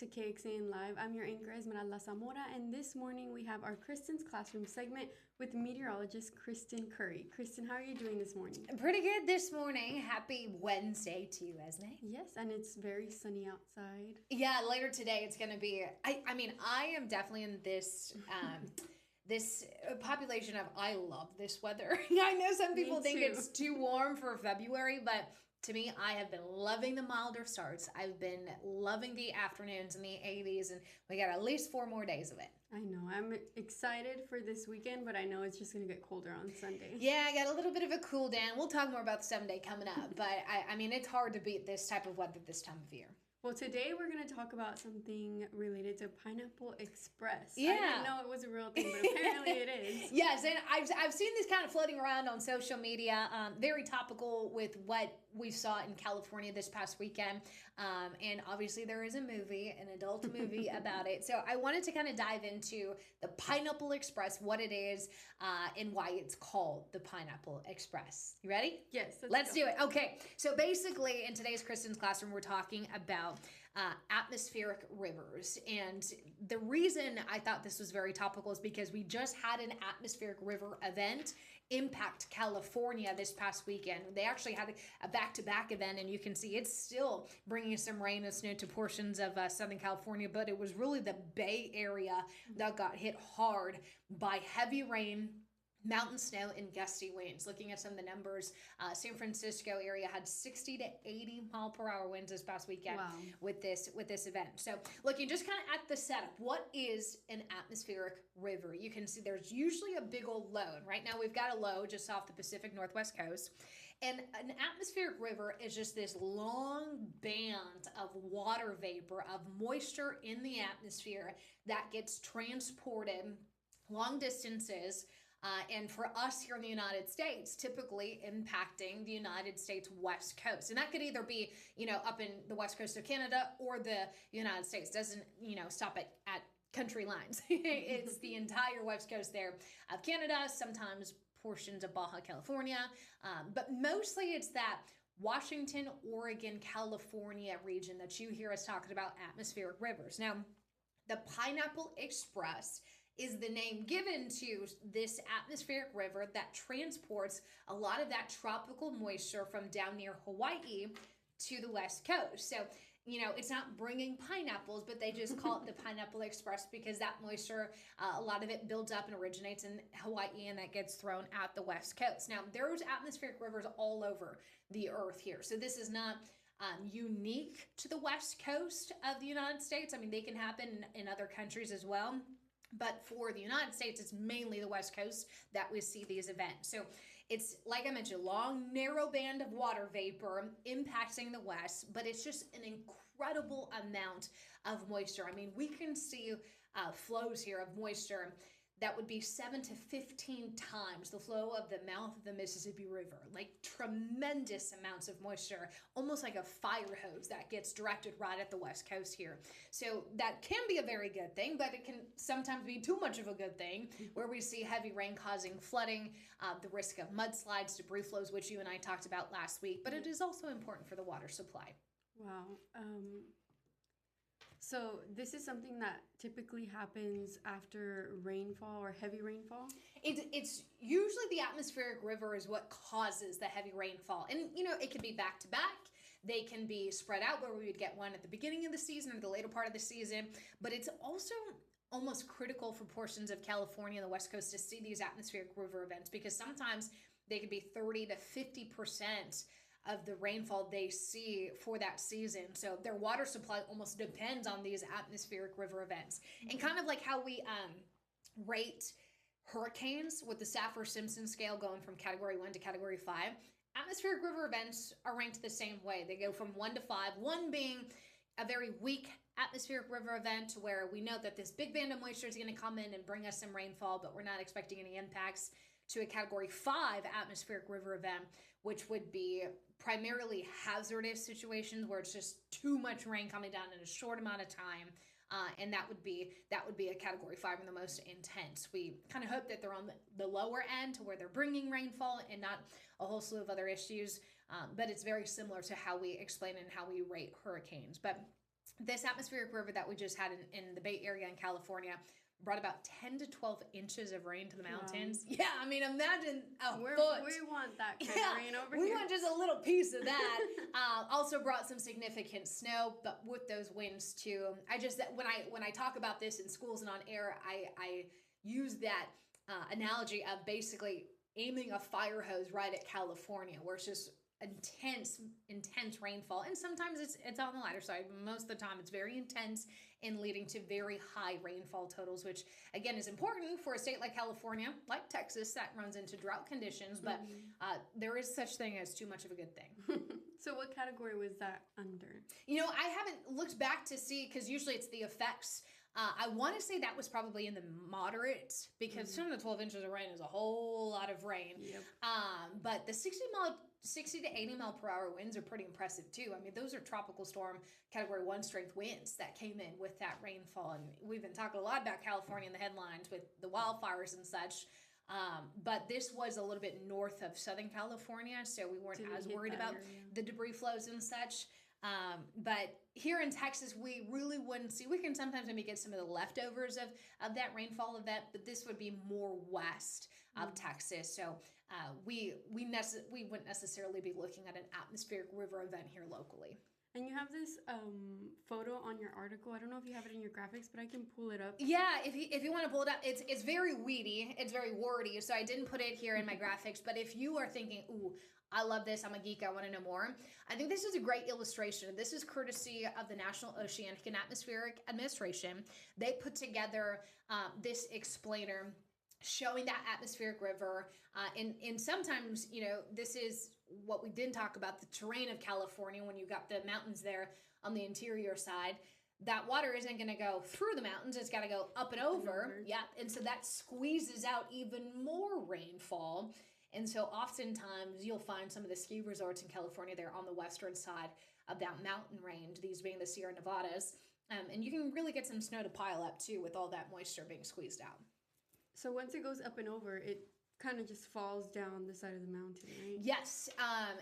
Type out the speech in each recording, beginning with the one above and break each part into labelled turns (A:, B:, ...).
A: to KXAN Live. I'm your anchor, Esmeralda Zamora, and this morning we have our Kristen's Classroom segment with meteorologist Kristen Curry. Kristen, how are you doing this morning?
B: Pretty good this morning. Happy Wednesday to you, Esme.
A: Yes, and it's very sunny outside.
B: Yeah, later today it's going to be, I am definitely in this... this population of I love this weather. I know some people think it's too warm for February, but to me, I have been loving the milder starts. I've been loving the afternoons in the 80s, and we got at least 4 more days of it.
A: I know. I'm excited for this weekend, but I know it's just going to get colder on Sunday.
B: Yeah, I got a little bit of a cool down. We'll talk more about the Sunday coming up, but I mean, it's hard to beat this type of weather this time of year.
A: Well, today we're going to talk about something related to Pineapple Express.
B: Yeah.
A: I didn't know it was a real thing, but apparently it is.
B: Yes, and I've seen this kind of floating around on social media. Very topical with what we saw in California this past weekend. And obviously there is a movie, an adult movie about it. So I wanted to kind of dive into the Pineapple Express, what it is, and why it's called the Pineapple Express. You ready?
A: Yes.
B: Let's do it. Okay. So basically in today's Kristen's Classroom, we're talking about atmospheric rivers. And the reason I thought this was very topical is because we just had an atmospheric river event impact California this past weekend. They actually had a back-to-back event, and you can see it's still bringing some rain and snow to portions of Southern California, but it was really the Bay Area that got hit hard by heavy rain, mountain snow, and gusty winds. Looking at some of the numbers, San Francisco area had 60 to 80 mile per hour winds this past weekend.
A: Wow.
B: with this event. So looking just kind of at the setup, what is an atmospheric river? You can see there's usually a big old low. And right now we've got a low just off the Pacific Northwest coast. And an atmospheric river is just this long band of water vapor, of moisture in the atmosphere that gets transported long distances. And for us here in the United States, typically impacting the United States West Coast. And that could either be, up in the West Coast of Canada or the United States. Doesn't, stop at country lines. It's the entire West Coast there of Canada, sometimes portions of Baja California. But mostly it's that Washington, Oregon, California region that you hear us talking about atmospheric rivers. Now, the Pineapple Express is the name given to this atmospheric river that transports a lot of that tropical moisture from down near Hawaii to the West Coast. So, it's not bringing pineapples, but they just call it the Pineapple Express because that moisture, a lot of it builds up and originates in Hawaii, and that gets thrown at the West Coast. Now, there's atmospheric rivers all over the earth here. So this is not unique to the West Coast of the United States. I mean, they can happen in other countries as well. But for the United States, it's mainly the West Coast that we see these events. So it's, like I mentioned, long, narrow band of water vapor impacting the West, but it's just an incredible amount of moisture. I mean, we can see flows here of moisture that would be 7 to 15 times the flow of the mouth of the Mississippi River. Like tremendous amounts of moisture, almost like a fire hose that gets directed right at the West Coast here. So that can be a very good thing, but it can sometimes be too much of a good thing, where we see heavy rain causing flooding, the risk of mudslides, debris flows, which you and I talked about last week, but it is also important for the water supply.
A: Wow. So this is something that typically happens after rainfall or heavy rainfall?
B: It's usually the atmospheric river is what causes the heavy rainfall. And, it can be back to back. They can be spread out where we would get one at the beginning of the season or the later part of the season. But it's also almost critical for portions of California and the West Coast to see these atmospheric river events, because sometimes they could be 30 to 50% of the rainfall they see for that season. So their water supply almost depends on these atmospheric river events. And kind of like how we rate hurricanes with the Saffir-Simpson scale going from category 1 to category 5, atmospheric river events are ranked the same way. They go from 1 to 5, 1 being a very weak atmospheric river event where we know that this big band of moisture is going to come in and bring us some rainfall, but we're not expecting any impacts, to a category 5 atmospheric river event, which would be primarily hazardous situations where it's just too much rain coming down in a short amount of time. And that would be a category 5 and the most intense. We kind of hope that they're on the lower end to where they're bringing rainfall and not a whole slew of other issues. But it's very similar to how we explain and how we rate hurricanes. But this atmospheric river that we just had in the Bay Area in California brought about 10 to 12 inches of rain to the mountains. Wow. Yeah, I mean, imagine a foot.
A: We want that kind of rain over here.
B: We want just a little piece of that. Also brought some significant snow, but with those winds too. I just, when I talk about this in schools and on air, I use that analogy of basically aiming a fire hose right at California, where it's just intense rainfall, and sometimes it's on the lighter side. Most of the time it's very intense and leading to very high rainfall totals, which again is important for a state like California, like Texas, that runs into drought conditions, but there is such thing as too much of a good thing.
A: So what category was that under?
B: You know, I haven't looked back to see, because usually it's the effects. I want to say that was probably in the moderate, because 10 to 12 inches of rain is a whole lot of rain.
A: Yep.
B: But the 60 to 80 mile per hour winds are pretty impressive too. I mean, those are tropical storm category 1 strength winds that came in with that rainfall. And we've been talking a lot about California in the headlines with the wildfires and such. But this was a little bit north of Southern California, so we weren't as worried about the debris flows and such. But here in Texas, we really wouldn't see. We can sometimes maybe get some of the leftovers of that rainfall event, but this would be more west of Texas. So we wouldn't necessarily be looking at an atmospheric river event here locally.
A: And you have this photo on your article. I don't know if you have it in your graphics, but I can pull it up.
B: Yeah, if you want to pull it up, it's very weedy, it's very wordy, so I didn't put it here in my graphics. But if you are thinking, ooh, I love this, I'm a geek, I want to know more, I think this is a great illustration. This is courtesy of the National Oceanic and Atmospheric Administration. They put together this explainer showing that atmospheric river. And sometimes, you know, this is what we didn't talk about, the terrain of California, when you got the mountains there on the interior side. That water isn't going to go through the mountains. It's got to go up and over. Yeah. And so that squeezes out even more rainfall. And so oftentimes you'll find some of the ski resorts in California there on the western side of that mountain range, these being the Sierra Nevadas. And you can really get some snow to pile up too with all that moisture being squeezed out.
A: So once it goes up and over, it kind of just falls down the side of the mountain, right?
B: Yes.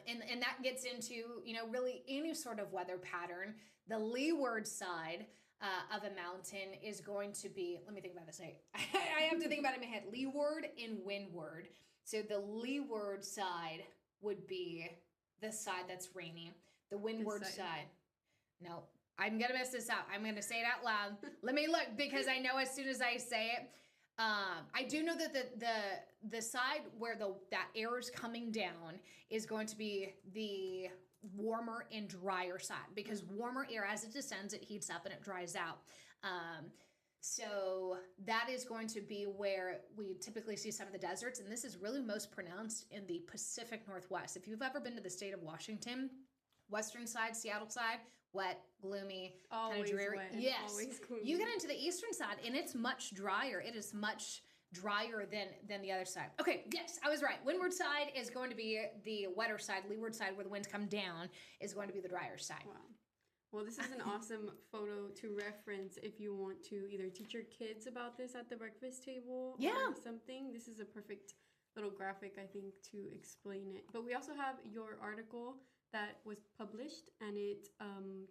B: And that gets into, you know, really any sort of weather pattern. The leeward side of a mountain is going to be, let me think about this. I have to think about it in my head. Leeward and windward. So the leeward side would be the side that's rainy. The windward side. No, I'm going to mess this up. I'm going to say it out loud. Let me look, because I know as soon as I say it, I do know that the side where that air is coming down is going to be the warmer and drier side, because warmer air, as it descends, it heats up and it dries out. So that is going to be where we typically see some of the deserts, and this is really most pronounced in the Pacific Northwest. If you've ever been to the state of Washington, western side, Seattle side, wet, gloomy, kind of dreary.
A: Wet,
B: yes. You get into the eastern side and it's much drier. It is much drier than the other side. Okay, yes, I was right. Windward side is going to be the wetter side. Leeward side, where the winds come down, is going to be the drier side.
A: Wow. Well, this is an awesome photo to reference if you want to either teach your kids about this at the breakfast table or something. This is a perfect little graphic, I think, to explain it. But we also have your article that was published, and it's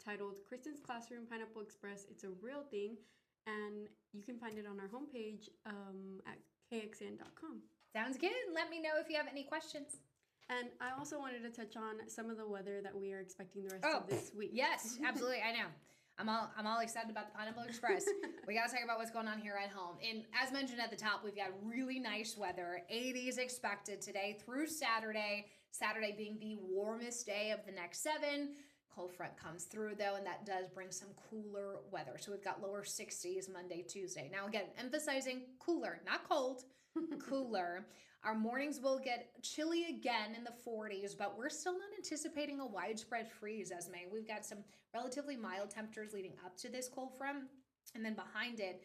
A: titled Kristen's Classroom Pineapple Express. It's a real thing, and you can find it on our homepage at kxn.com.
B: Sounds good. Let me know if you have any questions.
A: And I also wanted to touch on some of the weather that we are expecting the rest of this week.
B: Yes, absolutely. I know. I'm all excited about the Pineapple Express. We got to talk about what's going on here at home. And as mentioned at the top, we've got really nice weather. 80s expected today through Saturday. Saturday being the warmest day of the next 7. Cold front comes through, though, and that does bring some cooler weather. So we've got lower 60s Monday, Tuesday. Now, again, emphasizing cooler, not cold, cooler. Our mornings will get chilly again in the 40s, but we're still not anticipating a widespread freeze, Esme. We've got some relatively mild temperatures leading up to this cold front, and then behind it,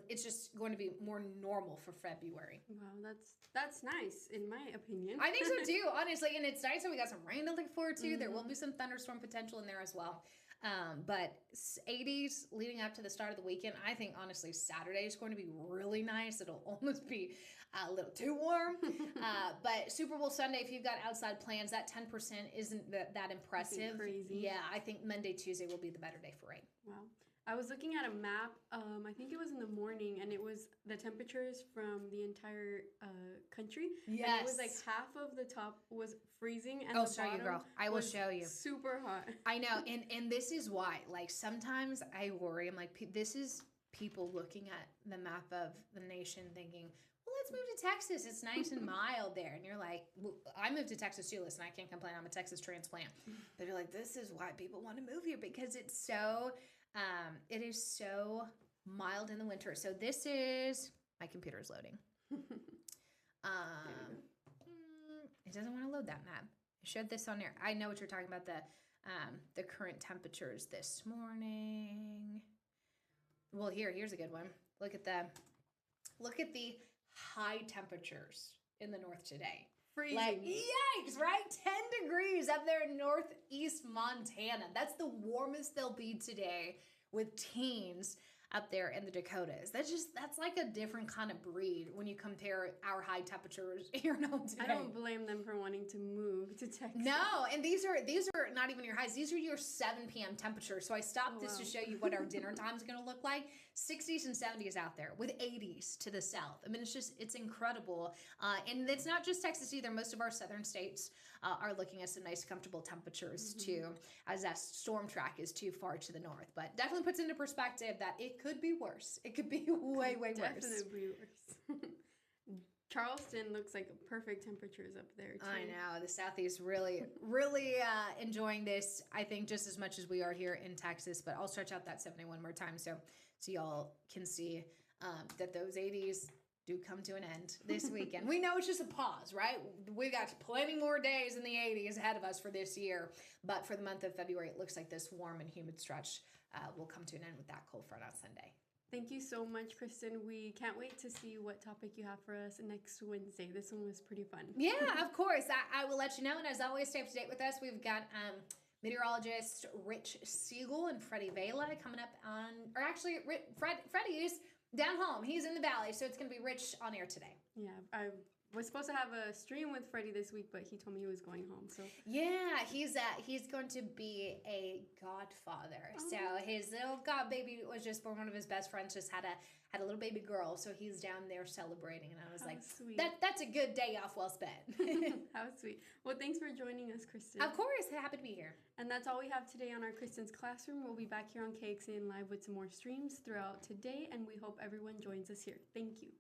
B: it's just going to be more normal for February.
A: Wow, that's nice, in my opinion.
B: I think so, too, honestly, and it's nice that we got some rain to look forward to. There will be some thunderstorm potential in there as well. But 80s leading up to the start of the weekend. I think honestly Saturday is going to be really nice. It'll almost be a little too warm. But Super Bowl Sunday, if you've got outside plans, that 10% isn't that impressive.
A: Crazy.
B: Yeah, I think Monday, Tuesday will be the better day for rain.
A: Wow. I was looking at a map, I think it was in the morning, and it was the temperatures from the entire country.
B: Yes.
A: And it was like half of the top was freezing, and
B: I'll
A: the
B: show you,
A: bottom
B: girl. I will
A: was
B: show you.
A: Super hot.
B: I know, and this is why. Like, sometimes I worry. I'm like, this is people looking at the map of the nation thinking, well, let's move to Texas. It's nice and mild there. And you're like, well, I moved to Texas too. Listen, I can't complain. I'm a Texas transplant. But you're like, this is why people want to move here, because it's so... it is so mild in the winter. So this is, my computer is loading. It doesn't want to load that map. I showed this on there. I know what you're talking about, the current temperatures this morning. Well, here's a good one. Look at the high temperatures in the north today.
A: Freezing.
B: Like, yikes, right? 10 degrees up there in northeast Montana. That's the warmest they'll be today, with teens up there in the Dakotas. That's like a different kind of breed when you compare our high temperatures here in home today.
A: I don't blame them for wanting to move to Texas.
B: No, and these are not even your highs. These are your 7 p.m. temperatures. So I stopped this to show you what our dinner time is going to look like. 60s and 70s out there with 80s to the south. I mean, it's incredible. And it's not just Texas either. Most of our southern states are looking at some nice, comfortable temperatures too, as that storm track is too far to the north. But definitely puts into perspective that it could be worse. It could be way worse.
A: Definitely worse. Charleston looks like perfect temperatures up there too.
B: I know. The Southeast really enjoying this, I think, just as much as we are here in Texas. But I'll stretch out that 71 more time so y'all can see that those 80s do come to an end this weekend. We know it's just a pause, right? We've got plenty more days in the 80s ahead of us for this year. But for the month of February, it looks like this warm and humid stretch will come to an end with that cold front on Sunday.
A: Thank you so much, Kristen. We can't wait to see what topic you have for us next Wednesday. This one was pretty fun.
B: Yeah, of course. I will let you know. And as always, stay up to date with us. We've got meteorologist Rich Siegel and Freddie Vela coming up on, or actually, Freddie's down home. He's in the valley, so it's going to be Rich on air today.
A: Yeah, I was supposed to have a stream with Freddie this week, but he told me he was going home. So
B: yeah, he's going to be a godfather. Oh. So his little god baby was just born. One of his best friends just had a little baby girl, so he's down there celebrating. And I was
A: sweet.
B: That's a good day off well spent.
A: How sweet. Well, thanks for joining us, Kristen.
B: Of course, happy to be here.
A: And that's all we have today on our Kristen's Classroom. We'll be back here on KXAN Live with some more streams throughout today, and we hope everyone joins us here. Thank you.